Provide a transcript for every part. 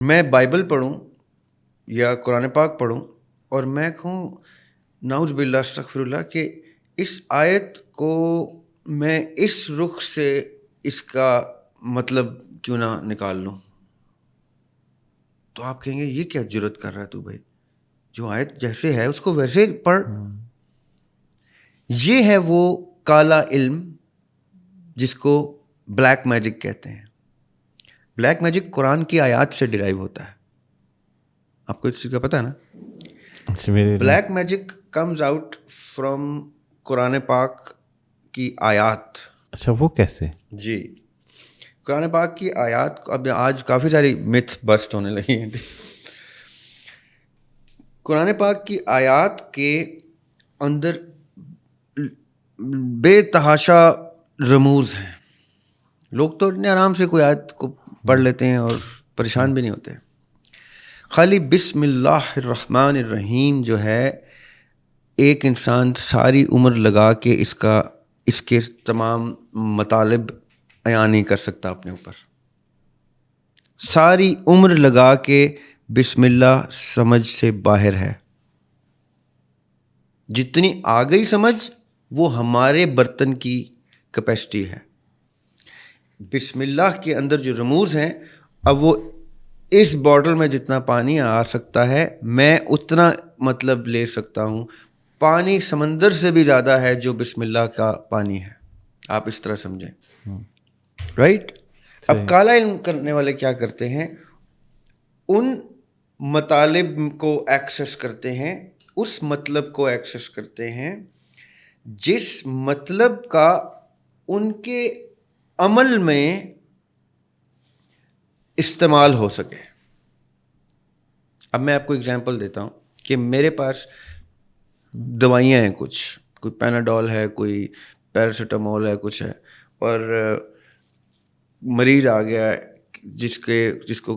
میں بائبل پڑھوں یا قرآن پاک پڑھوں اور میں کہوں نعوذ باللہ استغفر اللہ کہ اس آیت کو میں اس رخ سے اس کا مطلب کیوں نہ نکال لوں، تو آپ کہیں گے یہ کیا جرت کر رہا ہے تو بھائی، جو آیت جیسے ہے اس کو ویسے پڑھ. یہ ہے وہ کالا علم جس کو بلیک میجک کہتے ہیں. بلیک میجک قرآن کی آیات سے ڈرائیو ہوتا ہے. آپ کو اس چیز کا پتہ ہے نا؟ Black magic comes out from Quran پاک کی آیات. اچھا، وہ کیسے؟ جی، قرآن پاک کی آیات. اب آج کافی ساری متھ بسٹ ہونے لگی ہیں. قرآن پاک کی آیات کے اندر بے تحاشا رموز ہیں. لوگ تو اتنے آرام سے کوئی آیت کو پڑھ لیتے ہیں اور پریشان بھی نہیں ہوتے. خالی بسم اللہ الرحمن الرحیم جو ہے، ایک انسان ساری عمر لگا کے اس کے تمام مطالب بیان نہیں کر سکتا اپنے اوپر. ساری عمر لگا کے بسم اللہ سمجھ سے باہر ہے. جتنی آ گئی سمجھ وہ ہمارے برتن کی کیپیسٹی ہے. بسم اللہ کے اندر جو رموز ہیں، اب وہ اس باٹل میں جتنا پانی آ سکتا ہے میں اتنا مطلب لے سکتا ہوں. پانی سمندر سے بھی زیادہ ہے جو بسم اللہ کا پانی ہے. آپ اس طرح سمجھیں، رائٹ؟ اب کالا علم کرنے والے کیا کرتے ہیں؟ ان مطالب کو ایکسس کرتے ہیں، اس مطلب کو ایکسس کرتے ہیں جس مطلب کا ان کے عمل میں استعمال ہو سکے. اب میں آپ کو اگزامپل دیتا ہوں کہ میرے پاس دوائیاں ہیں، کوئی پیناڈول ہے، کوئی پیراسیٹامول ہے، کچھ ہے، اور مریض آ گیا ہے جس کو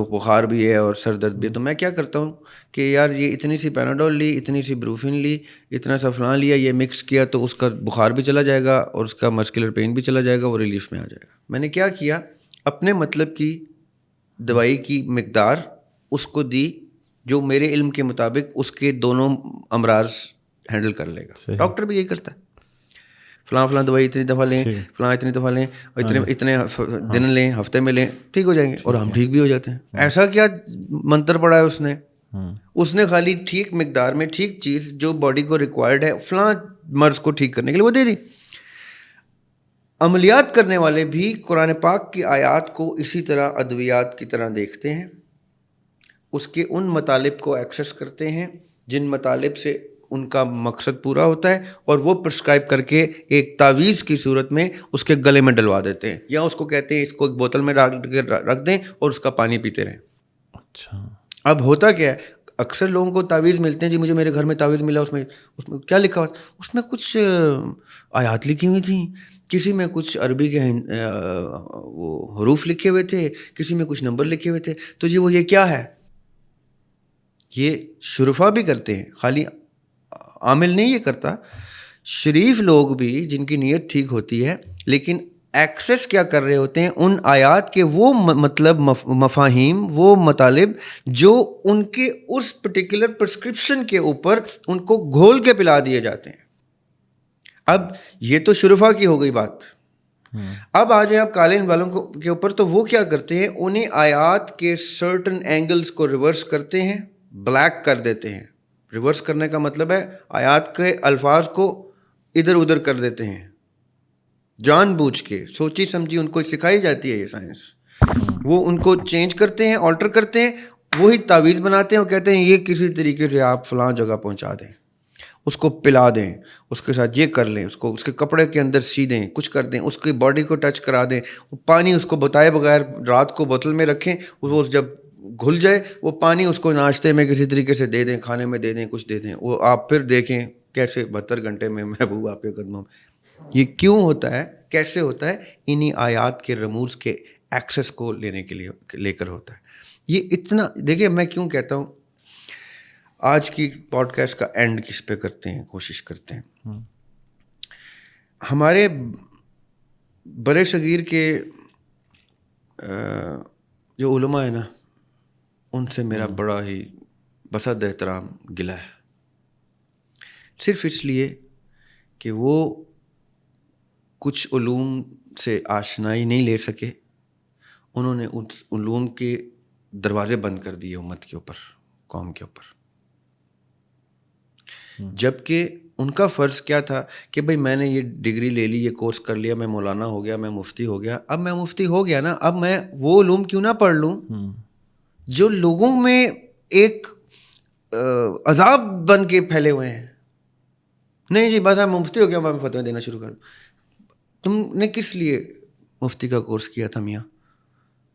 بخار بھی ہے اور سر درد بھی ہے. تو میں کیا کرتا ہوں کہ یار یہ اتنی سی پیناڈول لی، اتنی سی بروفین لی، اتنا سا فلاں لیا، یہ مکس کیا تو اس کا بخار بھی چلا جائے گا اور اس کا مسکولر پین بھی چلا جائے گا، وہ ریلیف میں آ جائے گا. میں نے کیا کیا؟ اپنے مطلب کی دوائی کی مقدار اس کو دی جو میرے علم کے مطابق اس کے دونوں امراض ہینڈل کر لے گا. ڈاکٹر بھی یہی کرتا ہے، فلاں فلاں دوائی اتنی دفعہ لیں، فلاں اتنی دفعہ لیں، اتنے دن لیں، ہفتے میں لیں، ٹھیک ہو جائیں گے، اور ہم ٹھیک بھی ہو جاتے ہیں. ایسا کیا منتر پڑا ہے اس نے خالی ٹھیک مقدار میں ٹھیک چیز جو باڈی کو ریکوائرڈ ہے فلاں مرض کو ٹھیک کرنے کے لیے وہ دے دی. عملیات کرنے والے بھی قرآن پاک کی آیات کو اسی طرح ادویات کی طرح دیکھتے ہیں، اس کے ان مطالب کو ایکسس کرتے ہیں جن مطالب سے ان کا مقصد پورا ہوتا ہے، اور وہ پرسکرائب کر کے ایک تعویذ کی صورت میں اس کے گلے میں ڈلوا دیتے ہیں، یا اس کو کہتے ہیں اس کو ایک بوتل میں رکھ دیں اور اس کا پانی پیتے رہیں. اچھا، اب ہوتا کیا ہے، اکثر لوگوں کو تعویذ ملتے ہیں، جی مجھے میرے گھر میں تعویذ ملا، اس میں کیا لکھا ہوا؟ اس میں کچھ آیات لکھی ہوئی تھیں، کسی میں کچھ عربی کے وہ حروف لکھے ہوئے تھے، کسی میں کچھ نمبر لکھے ہوئے تھے. تو جی وہ یہ کیا ہے؟ یہ شرفا بھی کرتے ہیں، خالی عامل نہیں یہ کرتا. شریف لوگ بھی جن کی نیت ٹھیک ہوتی ہے لیکن ایکسس کیا کر رہے ہوتے ہیں؟ ان آیات کے وہ مطلب مفاہیم، وہ مطالب جو ان کے اس پرٹیکولر پرسکرپشن کے اوپر ان کو گھول کے پلا دیے جاتے ہیں. اب یہ تو شرفا کی ہو گئی بات. اب آ جائیں آپ کالے والوں کے اوپر، تو وہ کیا کرتے ہیں؟ انہیں آیات کے سرٹن اینگلز کو ریورس کرتے ہیں، بلیک کر دیتے ہیں. ریورس کرنے کا مطلب ہے آیات کے الفاظ کو ادھر ادھر کر دیتے ہیں، جان بوجھ کے، سوچی سمجھی. ان کو سکھائی جاتی ہے یہ سائنس. وہ ان کو چینج کرتے ہیں، آلٹر کرتے ہیں، وہی تعویذ بناتے ہیں اور کہتے ہیں یہ کسی طریقے سے آپ فلاں جگہ پہنچا دیں، اس کو پلا دیں، اس کے ساتھ یہ کر لیں، اس کو اس کے کپڑے کے اندر سی دیں، کچھ کر دیں، اس کی باڈی کو ٹچ کرا دیں، پانی اس کو بتائے بغیر رات کو بوتل میں رکھیں، وہ جب گھل جائے وہ پانی اس کو ناشتے میں کسی طریقے سے دے دیں، کھانے میں دے دیں، کچھ دے دیں. وہ آپ پھر دیکھیں کیسے 72 گھنٹے میں محبوب آپ کے قدموں میں. یہ کیوں ہوتا ہے؟ کیسے ہوتا ہے؟ انہی آیات کے رموز کے ایکسس کو لینے کے لیے لے کر ہوتا ہے. یہ اتنا دیکھیں، میں کیوں کہتا ہوں آج کی پوڈ کاسٹ کا اینڈ کس پہ کرتے ہیں، کوشش کرتے ہیں. ہمارے برے صغیر کے جو علماء ہیں نا، ان سے میرا بڑا ہی بسد احترام گلا ہے، صرف اس لیے کہ وہ کچھ علوم سے آشنائی نہیں لے سکے، انہوں نے اس علوم کے دروازے بند کر دیے امت کے اوپر، قوم کے اوپر، جبکہ ان کا فرض کیا تھا کہ بھئی میں نے یہ ڈگری لے لی، یہ کورس کر لیا، میں مولانا ہو گیا، میں مفتی ہو گیا، اب میں مفتی ہو گیا نا، اب میں وہ علوم کیوں نہ پڑھ لوں جو لوگوں میں ایک عذاب بن کے پھیلے ہوئے ہیں. نہیں جی بس میں مفتی ہو گیا، میں فتوی دینا شروع کر دوں. تم نے کس لیے مفتی کا کورس کیا تھا میاں؟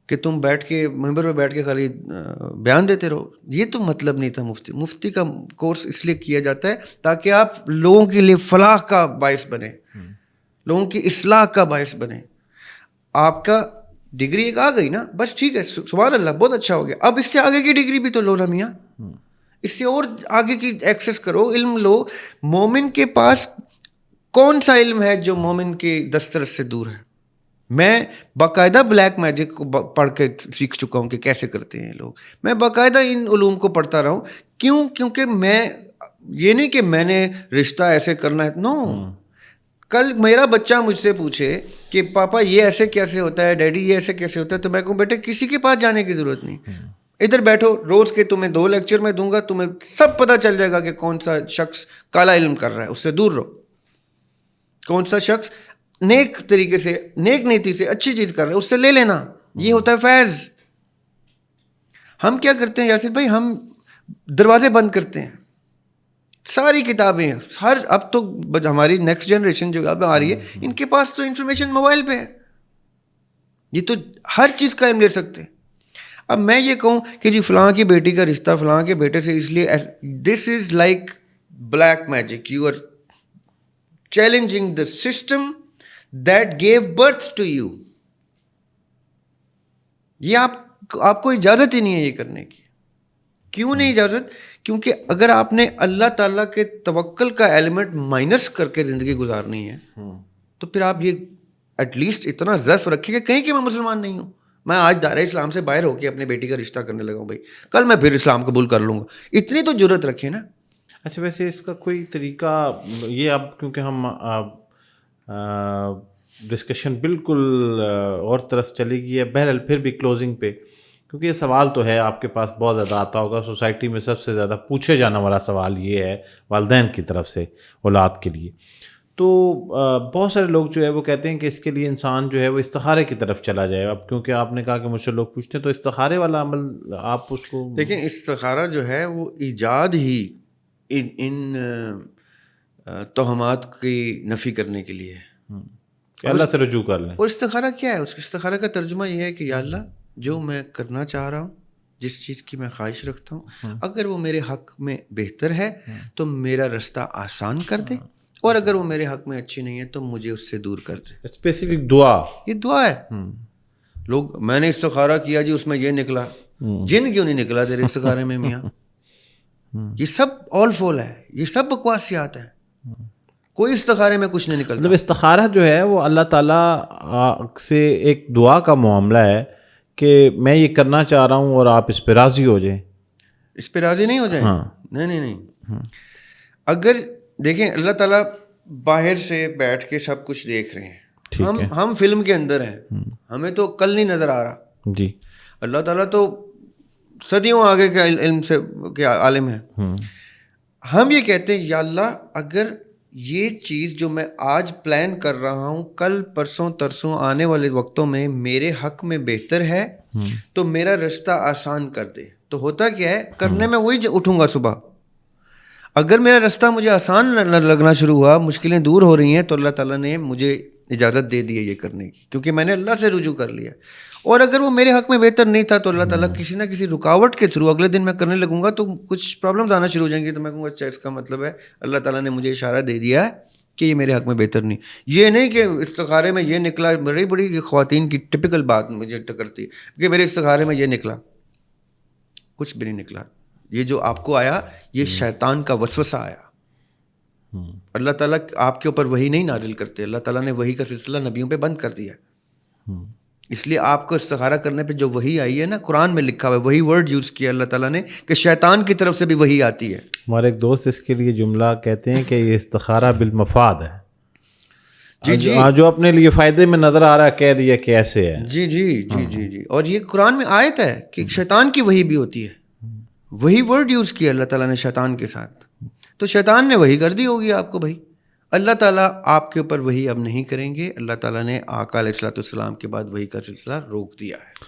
کہ تم بیٹھ کے ممبر پہ بیٹھ کے خالی بیان دیتے رہو؟ یہ تو مطلب نہیں تھا مفتی کا کورس اس لیے کیا جاتا ہے تاکہ آپ لوگوں کے لیے فلاح کا باعث بنے، لوگوں کی اصلاح کا باعث بنے. آپ کا ڈگری ایک آ گئی نا، بس ٹھیک ہے، سبحان اللہ، بہت اچھا ہو گیا، اب اس سے آگے کی ڈگری بھی تو لو نا میاں، اس سے اور آگے کی ایکسیس کرو، علم لو. مومن کے پاس کون سا علم ہے جو مومن کے دسترس سے دور ہے؟ میں باقاعدہ بلیک میجک کو پڑھ کے سیکھ چکا ہوں کہ کیسے کرتے ہیں لوگ. میں باقاعدہ ان علوم کو پڑھتا رہا ہوں. کیوں؟ کیونکہ میں یہ نہیں کہ میں نے رشتہ ایسے کرنا ہے، نو. کل میرا بچہ مجھ سے پوچھے کہ پاپا یہ ایسے کیسے ہوتا ہے، ڈیڈی یہ ایسے کیسے ہوتا ہے، تو میں کہوں بیٹے کسی کے پاس جانے کی ضرورت نہیں، ادھر بیٹھو، روز کے تمہیں 2 لیکچر میں دوں گا، تمہیں سب پتہ چل جائے گا کہ کون سا شخص کالا علم کر رہا ہے، اس سے دور رہو. کون سا شخص نیک طریقے سے، نیک نیتی سے اچھی چیز کر رہا ہے، اس سے لے لینا. یہ ہوتا ہے فیض. ہم کیا کرتے ہیں یاسر بھائی؟ ہم دروازے بند کرتے ہیں. ساری کتابیں اب تو ہماری نیکسٹ جنریشن جو اب آ رہی ہے، ان کے پاس تو انفارمیشن موبائل پہ ہے، یہ تو ہر چیز کا علم لے سکتے ہیں. اب میں یہ کہوں کہ جی فلاں کی بیٹی کا رشتہ فلاں کے بیٹے سے اس لیے، this is like black magic. You are challenging the system that gave birth to you. یہ آپ کو اجازت ہی نہیں ہے یہ کرنے کی. کیوں نہیں اجازت؟ کیونکہ اگر آپ نے اللہ تعالیٰ کے توکل کا ایلیمنٹ مائنس کر کے زندگی گزارنی ہے تو پھر آپ یہ ایٹ لیسٹ اتنا ظرف رکھیں کہ کہیں کہ میں مسلمان نہیں ہوں، میں آج دائرہ اسلام سے باہر ہو کے اپنے بیٹی کا رشتہ کرنے لگا ہوں، بھائی کل میں پھر اسلام قبول کر لوں گا. اتنی تو جرت رکھیں نا. اچھا ویسے اس کا کوئی طریقہ یہ، اب کیونکہ ہم ڈسکشن بالکل اور طرف چلی گئی ہے، بہرحال پھر بھی کلوزنگ پہ، کیونکہ یہ سوال تو ہے آپ کے پاس بہت زیادہ آتا ہوگا، سوسائٹی میں سب سے زیادہ پوچھے جانے والا سوال یہ ہے والدین کی طرف سے اولاد کے لیے. تو بہت سارے لوگ جو ہے وہ کہتے ہیں کہ اس کے لیے انسان جو ہے وہ استخارے کی طرف چلا جائے. اب کیونکہ آپ نے کہا کہ مجھ سے لوگ پوچھتے ہیں، تو استخارے والا عمل آپ اس کو دیکھیں. استخارہ جو ہے وہ ایجاد ہی ان توہمات کی نفی کرنے کے لیے ہے کہ اللہ سے رجوع کر لیں. اور استخارہ کیا ہے؟ اس استخارہ کا ترجمہ یہ ہے کہ یا اللہ جو میں کرنا چاہ رہا ہوں، جس چیز کی میں خواہش رکھتا ہوں، اگر وہ میرے حق میں بہتر ہے تو میرا رستہ آسان کر دے، اور اگر وہ میرے حق میں اچھی نہیں ہے تو مجھے اس سے دور کر دے. اسپیسیفک دعا، یہ دعا ہے. لوگ میں نے استخارہ کیا جی اس میں یہ نکلا، جن کیوں نہیں نکلا تیرے استخارے میں میاں؟ یہ سب آل فول ہے، یہ سب بکواسیات ہیں، کوئی استخارے میں کچھ نہیں نکلتا. مطلب استخارہ جو ہے وہ اللہ تعالیٰ سے ایک دعا کا معاملہ ہے کہ میں یہ کرنا چاہ رہا ہوں اور آپ اس پہ راضی ہو جائیں. اس پہ راضی نہیں ہو جائیں؟ نہیں. اگر دیکھیں اللہ تعالیٰ باہر سے بیٹھ کے سب کچھ دیکھ رہے ہیں، ہم فلم کے اندر ہیں، ہمیں تو کل نہیں نظر آ رہا. جی اللہ تعالیٰ تو صدیوں آگے کے علم سے کے عالم ہے. ہم یہ کہتے ہیں یا اللہ اگر یہ چیز جو میں آج پلان کر رہا ہوں کل پرسوں ترسوں آنے والے وقتوں میں میرے حق میں بہتر ہے تو میرا رستہ آسان کر دے. تو ہوتا کیا ہے؟ کرنے میں وہی اٹھوں گا صبح. اگر میرا رستہ مجھے آسان لگنا شروع ہوا، مشکلیں دور ہو رہی ہیں، تو اللہ تعالیٰ نے مجھے اجازت دے دی ہے یہ کرنے کی، کیونکہ میں نے اللہ سے رجوع کر لیا. اور اگر وہ میرے حق میں بہتر نہیں تھا تو اللہ تعالیٰ کسی نہ کسی رکاوٹ کے تھرو اگلے دن میں کرنے لگوں گا تو کچھ پرابلمز آنا شروع ہو جائیں گی، تو میں کہوں گا اچھا اس کا مطلب ہے اللہ تعالیٰ نے مجھے اشارہ دے دیا ہے کہ یہ میرے حق میں بہتر نہیں. یہ نہیں کہ استخارے میں یہ نکلا، بڑی خواتین کی ٹپیکل بات مجھے ٹکرتی ہے کہ میرے استخارے میں یہ نکلا. کچھ بھی نہیں نکلا. یہ جو آپ کو آیا یہ شیطان کا وسوسہ آیا. اللہ تعالیٰ آپ کے اوپر وحی نہیں نازل کرتے، اللہ تعالیٰ نے وحی کا سلسلہ نبیوں پہ بند کر دیا. اس لیے آپ کو استخارہ کرنے پہ جو وحی آئی ہے نا، قرآن میں لکھا ہوا ہے، وہی ورڈ یوز کیا اللہ تعالیٰ نے کہ شیطان کی طرف سے بھی وحی آتی ہے. ہمارے ایک دوست اس کے لیے جملہ کہتے ہیں کہ یہ استخارہ بالمفاد ہے. جی جی جو اپنے لیے فائدے میں نظر آ رہا ہے کہہ دیا کہ ایسے ہے. جی جی جی جی جی. اور یہ قرآن میں آیت ہے کہ شیطان کی وحی بھی ہوتی ہے. وہی ورڈ یوز کیا اللہ تعالیٰ نے شیطان کے ساتھ. تو شیطان نے وحی کر دی ہوگی آپ کو. بھائی اللہ تعالیٰ آپ کے اوپر وحی اب نہیں کریں گے. اللہ تعالیٰ نے آقا علیہ الصلوۃ والسلام کے بعد وحی کا سلسلہ روک دیا ہے.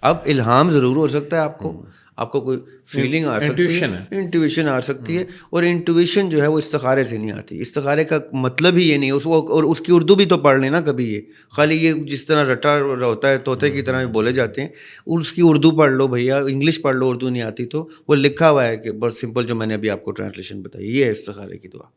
اب الہام ضرور ہو سکتا ہے آپ کو کوئی فیلنگ آ سکتی ہے، انٹویشن آ سکتی ہے. اور انٹویشن جو ہے وہ استخارے سے نہیں آتی. استخارے کا مطلب ہی یہ نہیں اور اس کی اردو بھی تو پڑھ لینا کبھی. یہ خالی یہ جس طرح رٹا ہوتا ہے طوطے کی طرح بولے جاتے ہیں، اس کی اردو پڑھ لو بھیا، انگلش پڑھ لو، اردو نہیں آتی تو وہ لکھا ہوا ہے کہ بس سمپل جو میں نے ابھی آپ کو ٹرانسلیشن بتائی، یہ ہے استخارے کی دعا.